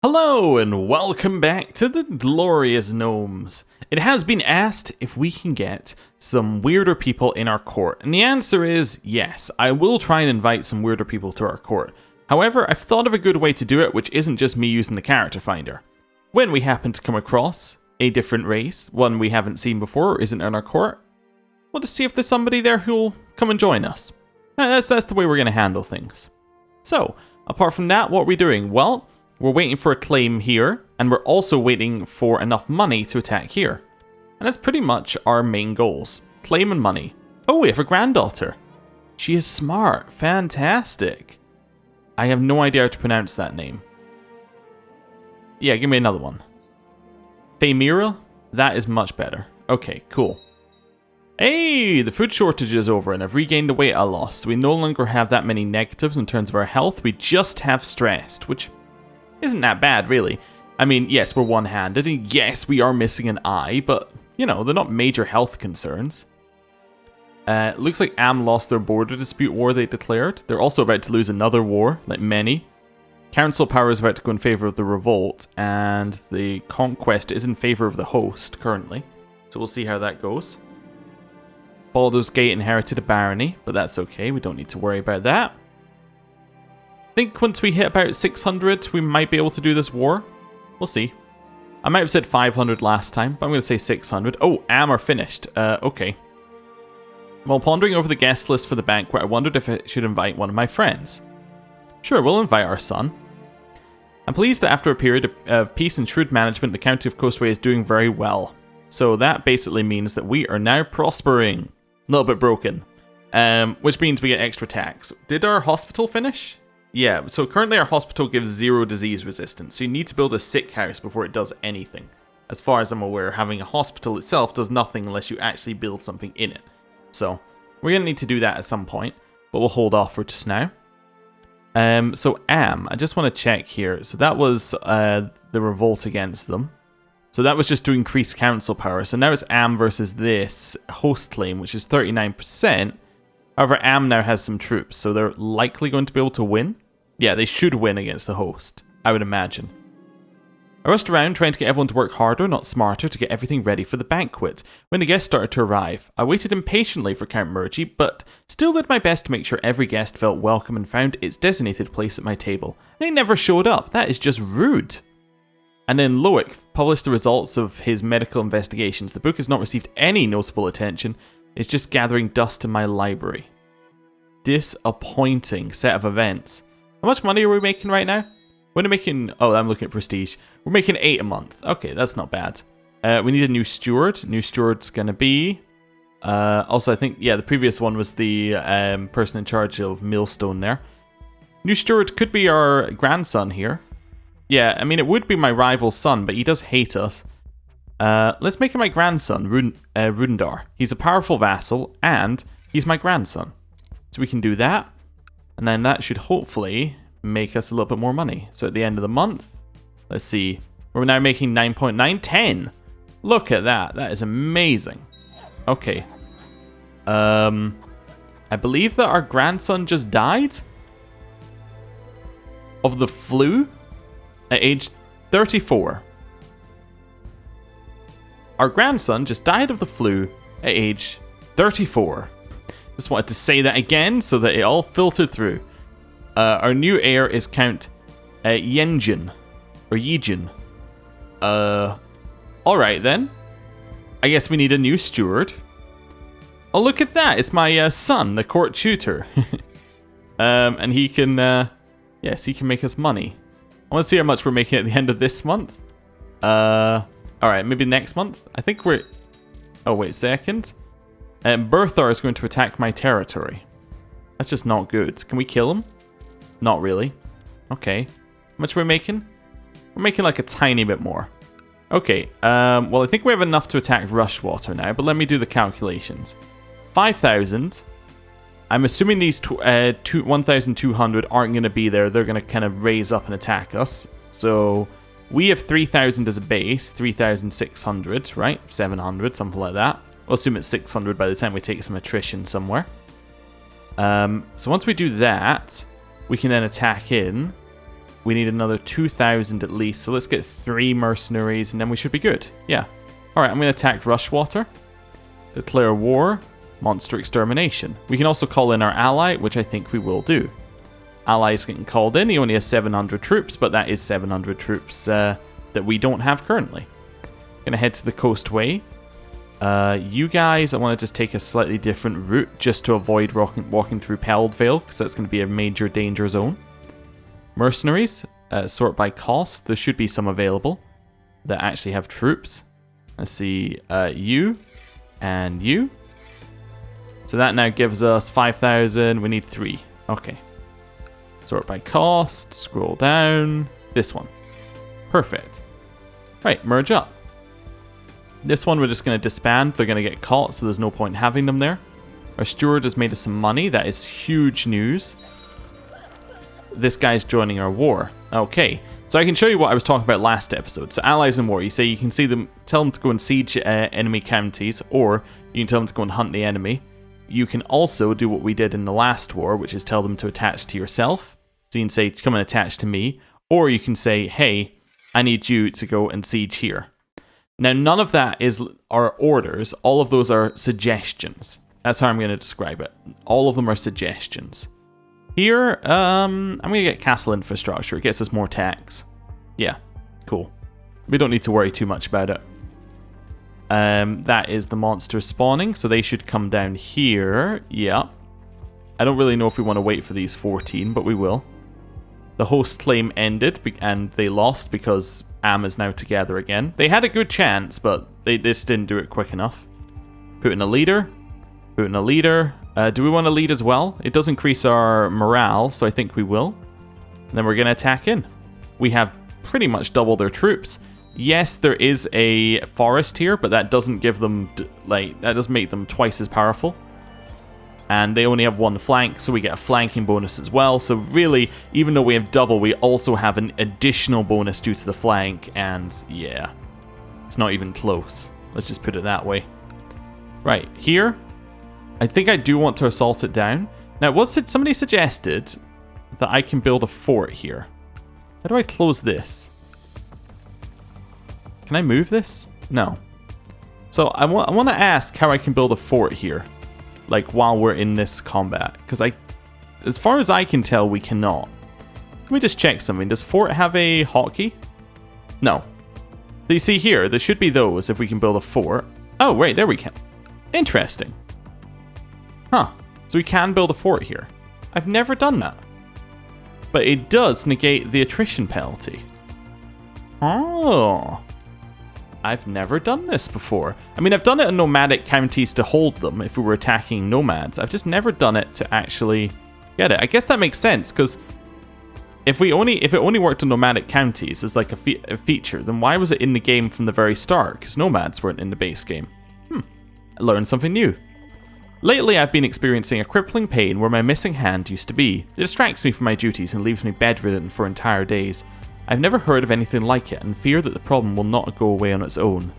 Hello and welcome back to the glorious Gnomes. It has been asked if we can get some weirder people in our court, and the answer is yes. I will try and invite some weirder people to our court. However, I've thought of a good way to do it, which isn't just me using the character finder. When we happen to come across a different race, one we haven't seen before or isn't in our court, we'll just see if there's somebody there who'll come and join us. That's the way we're going to handle things. So, apart from that, what are we doing? Well, we're waiting for a claim here, and we're also waiting for enough money to attack here. And that's pretty much our main goals. Claim and money. Oh, we have a granddaughter. She is smart. Fantastic. I have no idea how to pronounce that name. Yeah, give me another one. Faerun? That is much better. Okay, cool. Hey, the food shortage is over and I've regained the weight I lost. We no longer have that many negatives in terms of our health. We just have stressed, which isn't that bad, really. I mean, yes, we're one-handed, and yes, we are missing an eye, but, you know, they're not major health concerns. Looks like Am lost their border dispute war they declared. They're also about to lose another war, like many. Council power is about to go in favour of the revolt, and the conquest is in favour of the host, currently. So we'll see how that goes. Baldur's Gate inherited a barony, but that's okay, we don't need to worry about that. I think once we hit about 600, we might be able to do this war. We'll see. I might have said 500 last time, but I'm going to say 600. Oh, Am are finished. Okay. While pondering over the guest list for the banquet, I wondered if I should invite one of my friends. Sure, we'll invite our son. I'm pleased that after a period of peace and shrewd management, the County of Coastway is doing very well. So that basically means that we are now prospering. A little bit broken. Which means we get extra tax. Did our hospital finish? Yeah, so currently our hospital gives 0 disease resistance, so you need to build a sick house before it does anything. As far as I'm aware, having a hospital itself does nothing unless you actually build something in it. So, we're going to need to do that at some point, but we'll hold off for just now. So Am, I just want to check here. So that was the revolt against them. So that was just to increase council power. So now it's Am versus this host claim, which is 39%. However, Am now has some troops, so they're likely going to be able to win. Yeah, they should win against the host, I would imagine. I rushed around trying to get everyone to work harder, not smarter, to get everything ready for the banquet. When the guests started to arrive, I waited impatiently for Count Murgy, but still did my best to make sure every guest felt welcome and found its designated place at my table. They never showed up. That is just rude. And then Loic published the results of his medical investigations. The book has not received any notable attention. It's just gathering dust in my library. Disappointing set of events. How much money are we making right now? We're making... Oh, I'm looking at prestige. We're making 8 a month. Okay, that's not bad. We need a new steward. New steward's going to be... also, I think, yeah, the previous one was the person in charge of Millstone there. New steward could be our grandson here. Yeah, I mean, it would be my rival's son, but he does hate us. Let's make him my grandson, Rundar. He's a powerful vassal, and he's my grandson. So we can do that, and then that should hopefully make us a little bit more money. So at the end of the month, let's see, we're now making 9.9, 10. Look at that, that is amazing. Okay. I believe that our grandson just died of the flu at age 34. Our grandson just died of the flu at age 34. Just wanted to say that again so that it all filtered through. Our new heir is Count Yenjin. Or Yijin. Alright then. I guess we need a new steward. Oh, look at that. It's my son, the court tutor. And he can... yes, he can make us money. I want to see how much we're making at the end of this month. Alright, maybe next month? I think we're... Oh, wait a second. Berthar is going to attack my territory. That's just not good. Can we kill him? Not really. Okay. How much are we making? We're making like a tiny bit more. Okay. Well, I think we have enough to attack Rushwater now, but let me do the calculations. 5,000. I'm assuming these 1,200 aren't going to be there. They're going to kind of raise up and attack us. So we have 3,000 as a base. 3,600, right? 700, something like that. We'll assume it's 600 by the time we take some attrition somewhere. So once we do that, we can then attack in. we need another 2,000 at least. So let's get 3 mercenaries and then we should be good. Yeah. Alright, I'm going to attack Rushwater. Declare war. Monster extermination. We can also call in our ally, which I think we will do. Ally's getting called in. He only has 700 troops, but that is 700 troops that we don't have currently. Gonna head to the coastway. You guys, I want to just take a slightly different route just to avoid walking through Peldvale, because that's going to be a major danger zone. Mercenaries, sort by cost. There should be some available that actually have troops. Let's see, you and you. So that now gives us 5,000. We need 3. Okay. Sort by cost. Scroll down. This one. Perfect. Right, merge up. This one we're just going to disband. They're going to get caught, so there's no point having them there. Our steward has made us some money. That is huge news. This guy's joining our war. Okay. So I can show you what I was talking about last episode. So allies in war. You say you can see them, tell them to go and siege enemy counties, or you can tell them to go and hunt the enemy. You can also do what we did in the last war, which is tell them to attach to yourself. So you can say, come and attach to me. Or you can say, hey, I need you to go and siege here. Now, none of that is our orders. All of those are suggestions. That's how I'm going to describe it. All of them are suggestions. Here, I'm going to get castle infrastructure. It gets us more tax. Yeah, cool. We don't need to worry too much about it. That is the monsters spawning, so they should come down here. Yeah. I don't really know if we want to wait for these 14, but we will. The host claim ended, and they lost because Am is now together again. They had a good chance, but they just didn't do it quick enough. Put in a leader. Put in a leader. Do we want to lead as well? It does increase our morale, so I think we will. And then we're going to attack in. We have pretty much double their troops. Yes, there is a forest here, but that doesn't give them, that doesn't make them twice as powerful. And they only have 1 flank, so we get a flanking bonus as well. So really, even though we have double, we also have an additional bonus due to the flank. And yeah, it's not even close. Let's just put it that way. Right, here, I think I do want to assault it down. Now, somebody suggested that I can build a fort here. How do I close this? Can I move this? No. So I want to ask how I can build a fort here, like while we're in this combat, because as far as I can tell, we cannot. Let me just check something. Does fort have a hotkey? No. So you see here, there should be those if we can build a fort. Oh, wait, there we can. Interesting. Huh. So we can build a fort here. I've never done that. But it does negate the attrition penalty. Oh. I've never done this before. I mean, I've done it in nomadic counties to hold them if we were attacking nomads. I've just never done it to actually get it. I guess that makes sense, because if it only worked in nomadic counties as like a feature, then why was it in the game from the very start? Because nomads weren't in the base game. I learned something new. Lately, I've been experiencing a crippling pain where my missing hand used to be. It distracts me from my duties and leaves me bedridden for entire days. I've never heard of anything like it and fear that the problem will not go away on its own.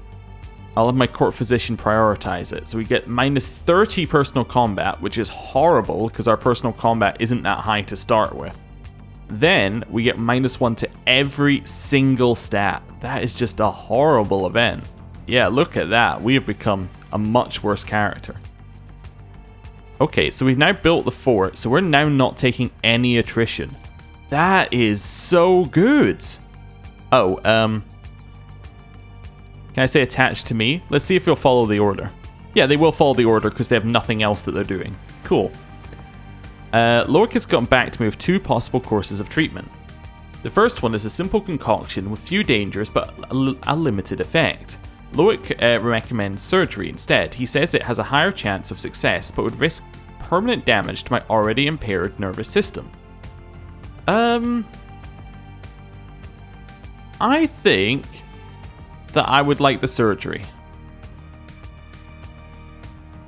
I'll have my court physician prioritize it. So we get minus 30 personal combat, which is horrible because our personal combat isn't that high to start with. Then we get minus 1 to every single stat. That is just a horrible event. Yeah, look at that. We have become a much worse character. Okay, so we've now built the fort, so we're now not taking any attrition. That is so good. Oh, can I say attached to me? Let's see if you'll follow the order. Yeah, they will follow the order because they have nothing else that they're doing. Cool. Loic has gotten back to me with 2 possible courses of treatment. The first one is a simple concoction with few dangers but a limited effect. Loic recommends surgery instead. He says it has a higher chance of success but would risk permanent damage to my already impaired nervous system. I think that I would like the surgery.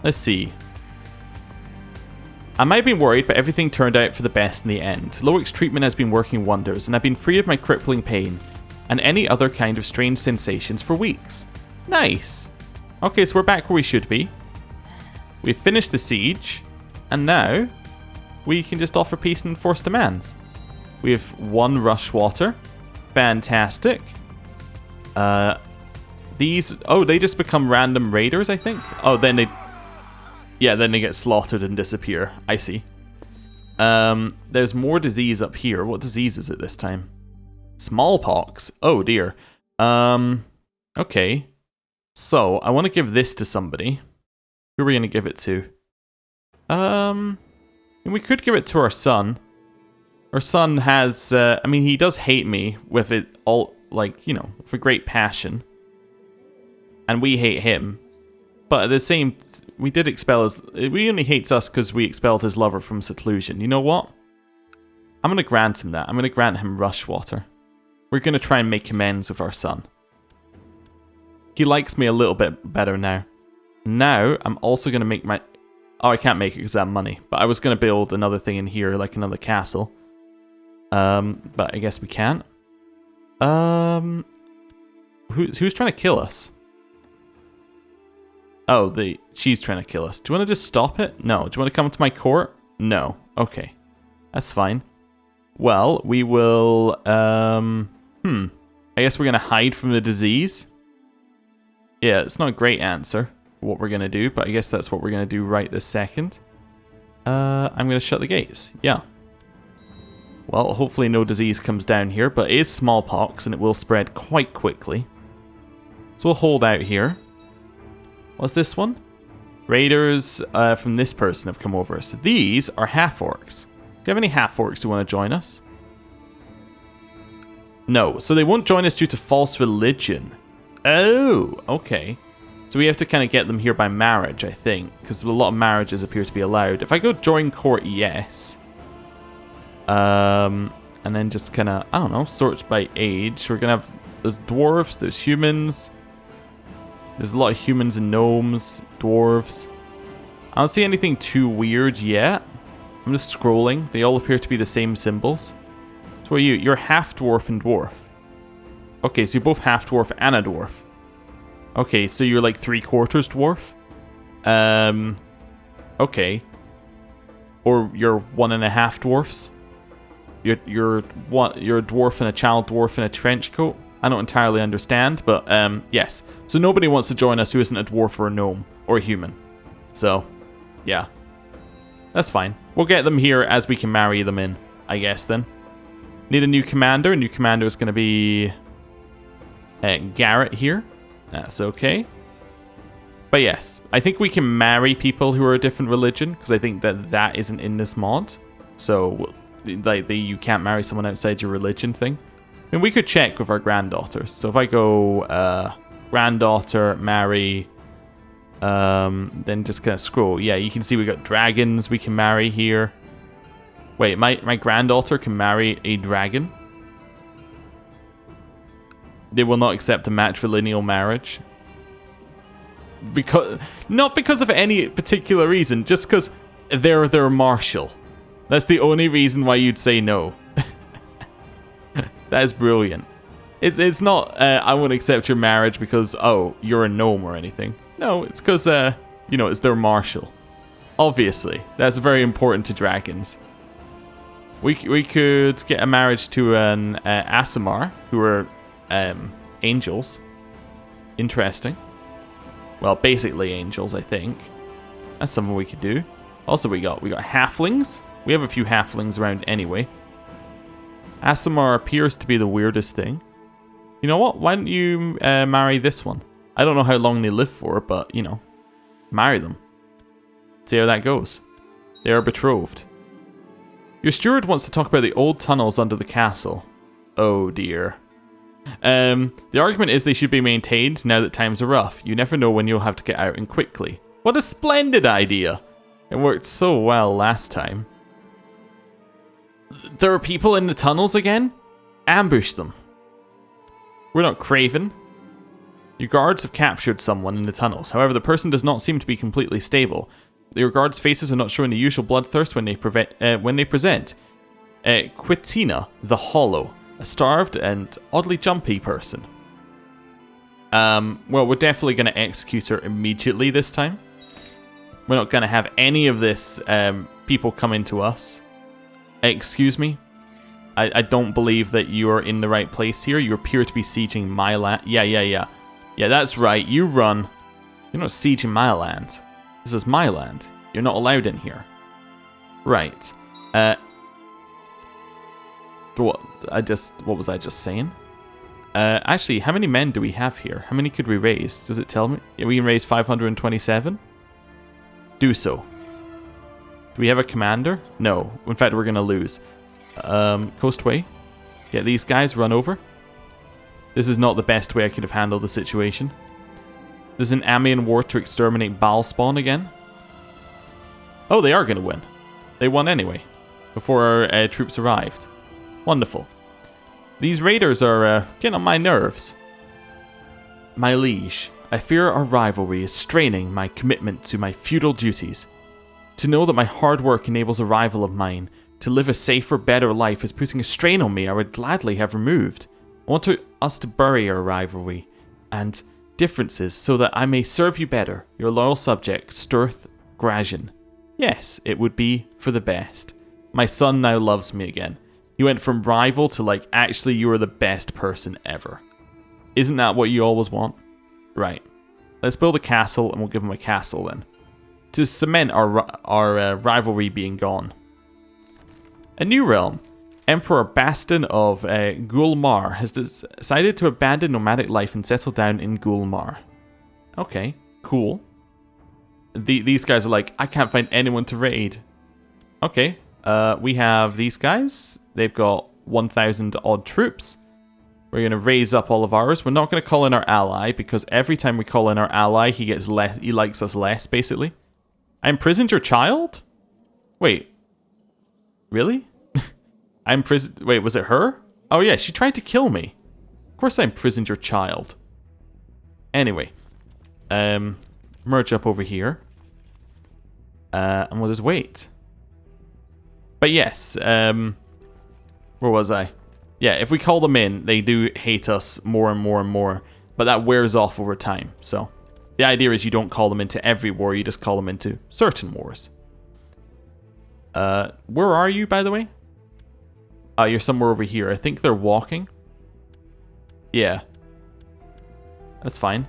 Let's see. I might have been worried, but everything turned out for the best in the end. Loic's treatment has been working wonders, and I've been free of my crippling pain and any other kind of strange sensations for weeks. Nice. Okay, so we're back where we should be. We've finished the siege, and now we can just offer peace and enforce demands. We have 1 rush water. Fantastic. These... Oh, they just become random raiders, I think? Oh, then they... Yeah, then they get slaughtered and disappear. I see. There's more disease up here. What disease is it this time? Smallpox. Oh, dear. Okay. So, I want to give this to somebody. Who are we going to give it to? We could give it to our son. Our son has... I mean, he does hate me with it all... Like, you know, with a great passion. And we hate him. But at the same... We did expel his... He only hates us because we expelled his lover from seclusion. You know what? I'm going to grant him that. I'm going to grant him rush water. We're going to try and make amends with our son. He likes me a little bit better now. Now, I'm also going to make my... Oh, I can't make it because I have money. But I was going to build another thing in here, like another castle. But I guess we can't. Who's trying to kill us? Oh, she's trying to kill us. Do you want to just stop it? No. Do you want to come to my court? No. Okay. That's fine. Well, we will, I guess we're going to hide from the disease. Yeah, it's not a great answer for what we're going to do, but I guess that's what we're going to do right this second. I'm going to shut the gates. Yeah. Well, hopefully no disease comes down here, but it is smallpox and it will spread quite quickly. So we'll hold out here. What's this one? Raiders from this person have come over. So these are half-orcs. Do you have any half-orcs who want to join us? No. So they won't join us due to false religion. Oh, okay. So we have to kind of get them here by marriage, I think. Because a lot of marriages appear to be allowed. If I go join court, yes. And then just kind of, I don't know, sort by age. We're going to have, there's dwarves, there's humans. There's a lot of humans and gnomes, dwarves. I don't see anything too weird yet. I'm just scrolling. They all appear to be the same symbols. So what are you? You're half dwarf and dwarf. Okay, so you're both half dwarf and a dwarf. Okay, so you're like 3/4 dwarf. Okay. Or you're 1.5 dwarfs. You're a dwarf and a child dwarf in a trench coat. I don't entirely understand, but yes. So nobody wants to join us who isn't a dwarf or a gnome or a human. So, yeah. That's fine. We'll get them here as we can marry them in, I guess then. Need a new commander. A new commander is going to be Garrett here. That's okay. But yes, I think we can marry people who are a different religion, because I think that isn't in this mod. So, like, you can't marry someone outside your religion thing. And we could check with our granddaughters. So if I go granddaughter, marry, then just kind of scroll. Yeah, you can see we got dragons we can marry here. Wait, my granddaughter can marry a dragon? They will not accept a matrilineal marriage. Not because of any particular reason, just because they're martial. That's the only reason why you'd say no. That is brilliant. It's not, I won't accept your marriage because, oh, you're a gnome or anything. No, it's because, you know, it's their martial. Obviously. That's very important to dragons. We could get a marriage to an Aasimar, who are angels. Interesting. Well, basically angels, I think. That's something we could do. Also, we got halflings. We have a few halflings around anyway. Aasimar appears to be the weirdest thing. You know what? Why don't you marry this one? I don't know how long they live for, but, you know, marry them. See how that goes. They are betrothed. Your steward wants to talk about the old tunnels under the castle. Oh dear. The argument is they should be maintained now that times are rough. You never know when you'll have to get out and quickly. What a splendid idea! It worked so well last time. There are people in the tunnels again? Ambush them. We're not craven. Your guards have captured someone in the tunnels. However, the person does not seem to be completely stable. Your guards' faces are not showing the usual bloodthirst when they present. Quitina, the Hollow, a starved and oddly jumpy person. Well, we're definitely going to execute her immediately this time. We're not going to have any of this people come into us. Excuse me? I don't believe that you're in the right place here. You appear to be sieging my land. Yeah. Yeah, that's right. You run. You're not sieging my land. This is my land. You're not allowed in here. Right. What was I just saying? Actually, how many men do we have here? How many could we raise? Does it tell me? Yeah, we can raise 527. Do so. Do we have a commander? No. In fact, we're going to lose. Coastway. Get these guys run over. This is not the best way I could have handled the situation. There's an Amian war to exterminate Balspawn again. Oh, they are going to win. They won anyway. Before our troops arrived. Wonderful. These raiders are getting on my nerves. My liege, I fear our rivalry is straining my commitment to my feudal duties. To know that my hard work enables a rival of mine to live a safer, better life is putting a strain on me I would gladly have removed. I want us to bury our rivalry and differences so that I may serve you better, your loyal subject, Sturth Grazian. Yes, it would be for the best. My son now loves me again. He went from rival to like, actually you are the best person ever. Isn't that what you always want? Right. Let's build a castle and we'll give him a castle then. To cement our rivalry being gone. A new realm. Emperor Baston of Gulmar has decided to abandon nomadic life and settle down in Gulmar. Okay, cool. These guys are like, I can't find anyone to raid. Okay, we have these guys. They've got 1,000 odd troops. We're going to raise up all of ours. We're not going to call in our ally because every time we call in our ally, he gets less. He likes us less, basically. I imprisoned your child? Wait. Really? I imprisoned... Wait, was it her? Oh yeah, she tried to kill me. Of course I imprisoned your child. Anyway. Merge up over here. And we'll just wait. But yes, where was I? Yeah, if we call them in, they do hate us more and more and more. But that wears off over time, so... The idea is you don't call them into every war, you just call them into certain wars. Where are you, by the way? You're somewhere over here. I think they're walking. Yeah. That's fine.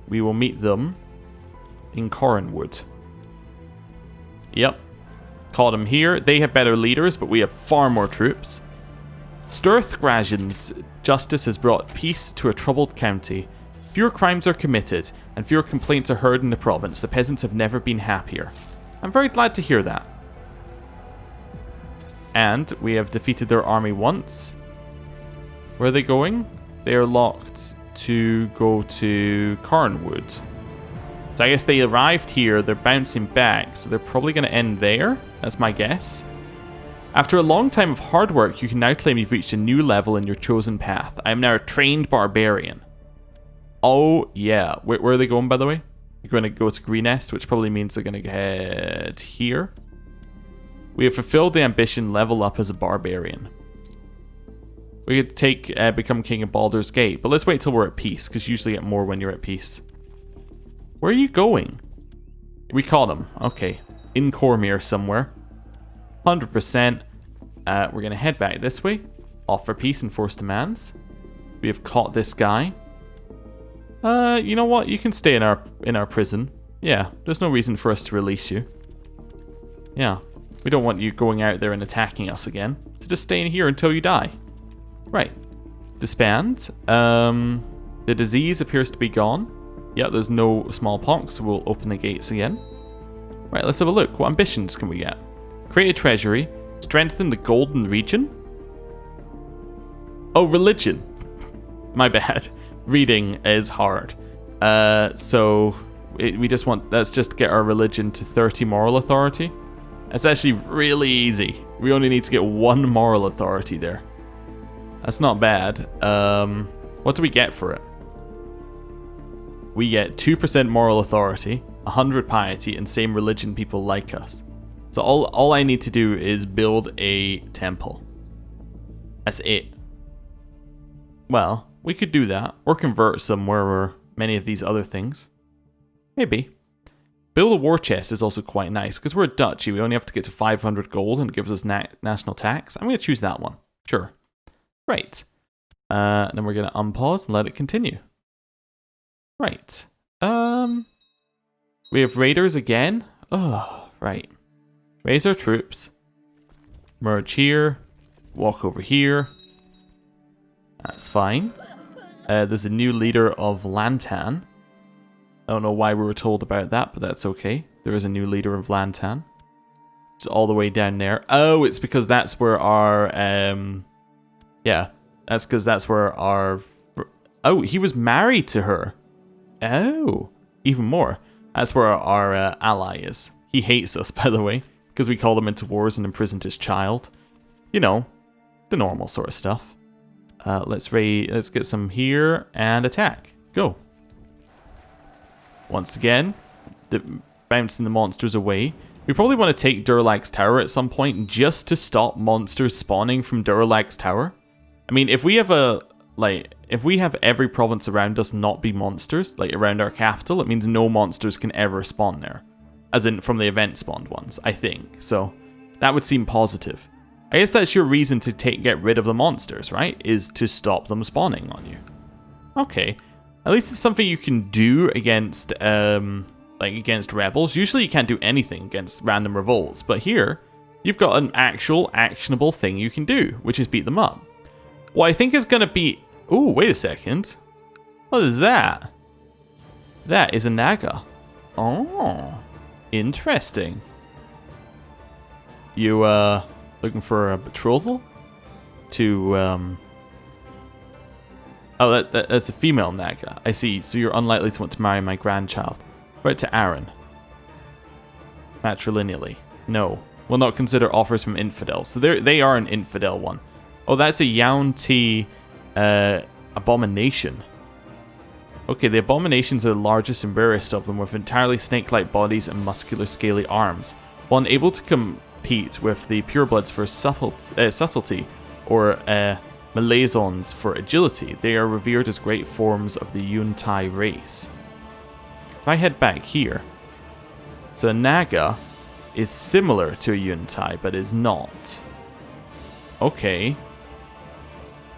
We will meet them in Corrinwood. Yep. Caught them here. They have better leaders, but we have far more troops. Sturth Grazian's justice has brought peace to a troubled county. Fewer crimes are committed, and fewer complaints are heard in the province. The peasants have never been happier. I'm very glad to hear that. And we have defeated their army once. Where are they going? They are locked to go to Cornwood. So I guess they arrived here, they're bouncing back, so they're probably going to end there. That's my guess. After a long time of hard work, you can now claim you've reached a new level in your chosen path. I am now a trained barbarian. Oh, yeah. Where are they going, by the way? You're going to go to Greenest, which probably means they're going to head here. We have fulfilled the ambition, level up as a barbarian. We could become king of Baldur's Gate, but let's wait till we're at peace, because you usually get more when you're at peace. Where are you going? We caught him. Okay. In Cormyr somewhere. 100%. We're going to head back this way. Offer peace and force demands. We have caught this guy. You know what? You can stay in our prison. Yeah, there's no reason for us to release you. Yeah, we don't want you going out there and attacking us again. So just stay in here until you die. Right. Disband. The disease appears to be gone. Yeah, there's no smallpox, so we'll open the gates again. Right, let's have a look. What ambitions can we get? Create a treasury. Strengthen the golden region. Oh, religion. My bad. Reading is hard. Let's just get our religion to 30 moral authority. That's actually really easy. We only need to get 1 moral authority there. That's not bad. What do we get for it? We get 2% moral authority, 100 piety, and same religion people like us. So all I need to do is build a temple. That's it. Well, we could do that, or convert somewhere, or many of these other things. Maybe. build a war chest is also quite nice, because we're a duchy, we only have to get to 500 gold, and it gives us national tax. I'm going to choose that one. Sure. Right. And then we're going to unpause and let it continue. Right. We have raiders again. Oh, right. Raise our troops. Merge here. Walk over here. That's fine. There's a new leader of Lantan. I don't know why we were told about that, but that's okay. There is a new leader of Lantan. It's all the way down there. Oh, it's because that's where our... yeah, that's because that's where our... Oh, he was married to her. Oh, even more. That's where our ally is. He hates us, by the way, because we called him into wars and imprisoned his child. You know, the normal sort of stuff. Let's get some here and attack. Go. Once again, bouncing the monsters away. We probably want to take Durlag's Tower at some point just to stop monsters spawning from Durlag's Tower. I mean, if we have every province around us not be monsters, like around our capital, it means no monsters can ever spawn there. As in from the event spawned ones, I think. So that would seem positive. I guess that's your reason to get rid of the monsters, right? Is to stop them spawning on you. Okay. At least it's something you can do against against rebels. Usually you can't do anything against random revolts, but here you've got an actual actionable thing you can do, which is beat them up. What I think is going to be... Ooh, wait a second. What is that? That is a Naga. Oh, interesting. You, looking for a betrothal? To, Oh, that's a female Naga. I see. So you're unlikely to want to marry my grandchild. Right to Aaron. Matrilineally. No. Will not consider offers from infidels. So they are an infidel one. Oh, that's a Yaunti abomination. Okay, the abominations are the largest and rarest of them, with entirely snake-like bodies and muscular scaly arms. While unable to compete with the purebloods for subtlety or Malazons for agility, they are revered as great forms of the Yuntai race. If I head back here, so a Naga is similar to a Yuntai, but is not. Okay.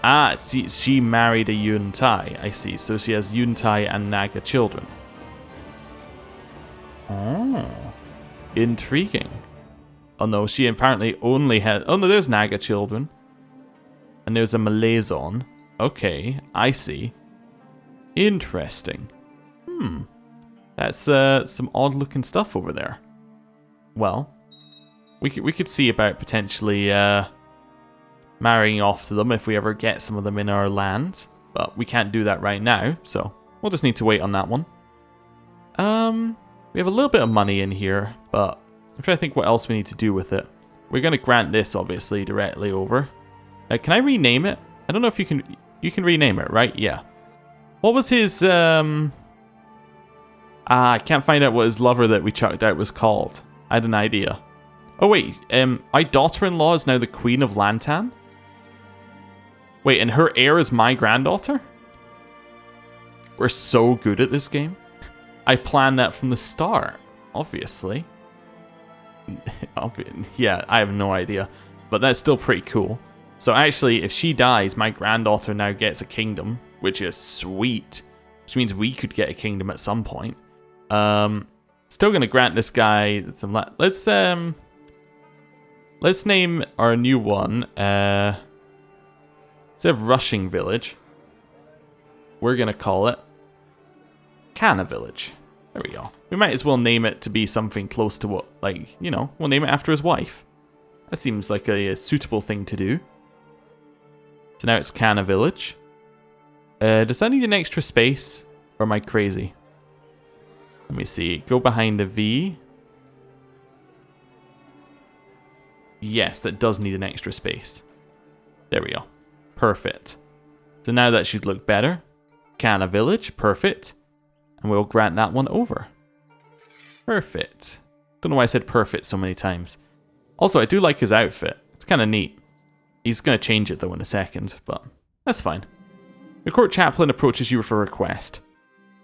Ah, see, she married a Yuntai, I see. So she has Yuntai and Naga children. Oh, intriguing. Oh no, she apparently only had... Oh no, there's Naga children. And there's a Malazon. Okay, I see. Interesting. That's some odd-looking stuff over there. Well, we could see about potentially marrying off to them if we ever get some of them in our land. But we can't do that right now, so we'll just need to wait on that one. We have a little bit of money in here, but I'm trying to think what else we need to do with it. We're going to grant this, obviously, directly over. Can I rename it? I don't know if you can... You can rename it, right? Yeah. What was his... I can't find out what his lover that we chucked out was called. I had an idea. Oh, wait. My daughter-in-law is now the Queen of Lantan? Wait, and her heir is my granddaughter? We're so good at this game. I planned that from the start, obviously. Yeah, I have no idea. But that's still pretty cool. So actually, if she dies, my granddaughter now gets a kingdom, which is sweet. Which means we could get a kingdom at some point. Still gonna grant this guy some let's name our new one instead of Rushing Village, we're gonna call it Canna Village. There we go. We might as well name it to be something close to what, like, you know, we'll name it after his wife. That seems like a suitable thing to do. So now it's Canna Village. Does that need an extra space? Or am I crazy? Let me see. Go behind the V. Yes, that does need an extra space. There we go. Perfect. So now that should look better. Canna Village. Perfect. And we'll grant that one over. Perfect. Don't know why I said perfect so many times. Also, I do like his outfit. It's kind of neat. He's going to change it though in a second, but that's fine. The court chaplain approaches you for a request.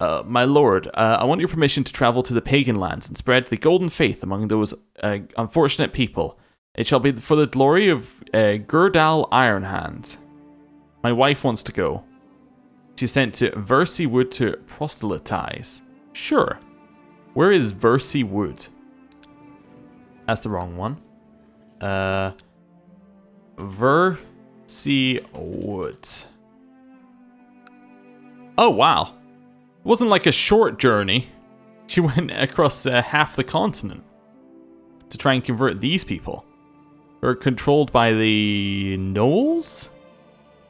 My lord, I want your permission to travel to the pagan lands and spread the golden faith among those unfortunate people. It shall be for the glory of Gerdal Ironhand. My wife wants to go. She's sent to Versey Wood to proselytize. Sure. Where is Versey Wood? That's the wrong one. Versey Wood. Oh, wow. It wasn't like a short journey. She went across half the continent to try and convert these people. They're controlled by the Gnolls?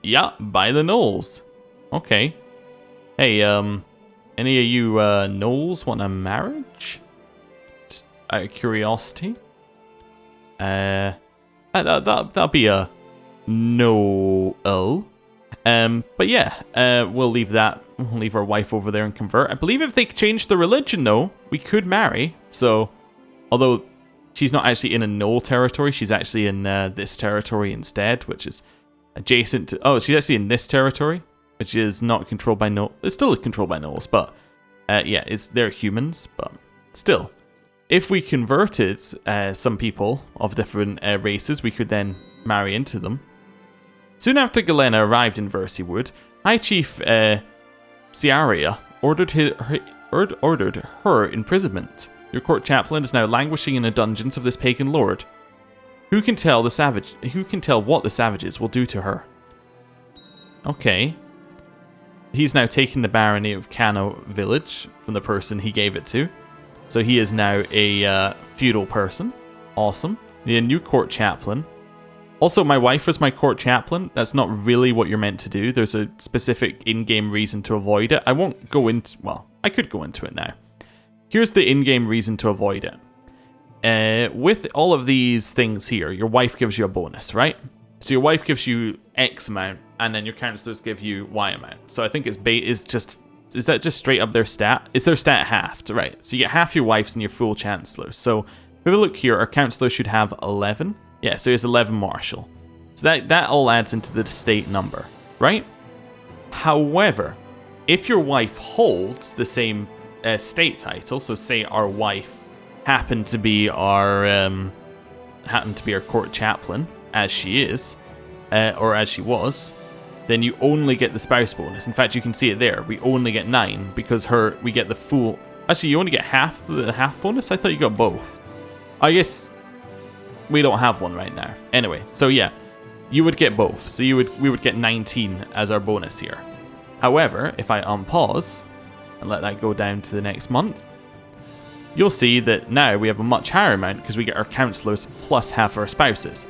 Yeah, by the Gnolls. Okay. Hey, any of you Gnolls want a marriage? Just out of curiosity. That'll be a no. But yeah, we'll leave that. We'll leave our wife over there and convert. I believe if they change the religion, though, we could marry. So, although she's not actually in a Gnoll territory, she's actually in this territory instead, which is adjacent to. Oh, she's actually in this territory, which is not controlled by Gnoll. It's still controlled by Gnolls, but yeah, they're humans, but still. If we converted some people of different races, we could then marry into them. Soon after Galena arrived in Versey Wood, High Chief Ciaria ordered her imprisonment. Your court chaplain is now languishing in the dungeons of this pagan lord. Who can tell what the savages will do to her? Okay. He's now taken the barony of Cano village from the person he gave it to. So he is now a feudal person. Awesome. Need a new court chaplain. Also, my wife was my court chaplain. That's not really what you're meant to do. There's a specific in-game reason to avoid it. I won't go into... Well, I could go into it now. Here's the in-game reason to avoid it. With all of these things here, your wife gives you a bonus, right? So your wife gives you X amount, and then your counselors give you Y amount. So I think is that just straight up their stat? Is their stat halved? Right. So you get half your wives and your full chancellors. So if we have a look here, our counselor should have 11. Yeah, so he has 11 marshal. So that all adds into the state number, right? However, if your wife holds the same state title, so say our wife happened to be our court chaplain, as she is, or as she was, then you only get the spouse bonus. In fact, you can see it there. We only get 9 because we get the full. Actually, you only get half the half bonus. I thought you got both. I guess we don't have one right now. Anyway, so yeah, you would get both. So we would get 19 as our bonus here. However, if I unpause and let that go down to the next month, you'll see that now we have a much higher amount because we get our counselors plus half our spouses.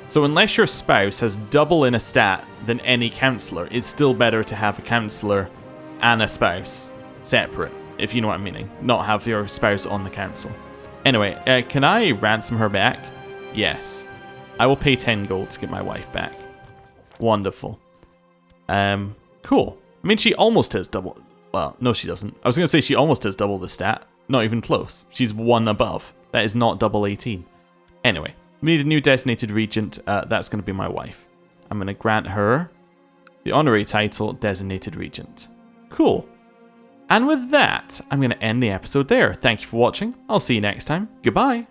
So unless your spouse has double in a stat than any counselor, it's still better to have a counselor and a spouse separate, if you know what I'm meaning. Not have your spouse on the council. Anyway, can I ransom her back? Yes. I will pay 10 gold to get my wife back. Wonderful. Cool. I mean, she almost has double... Well, no, she doesn't. I was going to say she almost has double the stat. Not even close. She's 1 above. That is not double 18. Anyway, we need a new designated regent. That's going to be my wife. I'm going to grant her the honorary title designated regent. Cool. And with that, I'm going to end the episode there. Thank you for watching. I'll see you next time. Goodbye.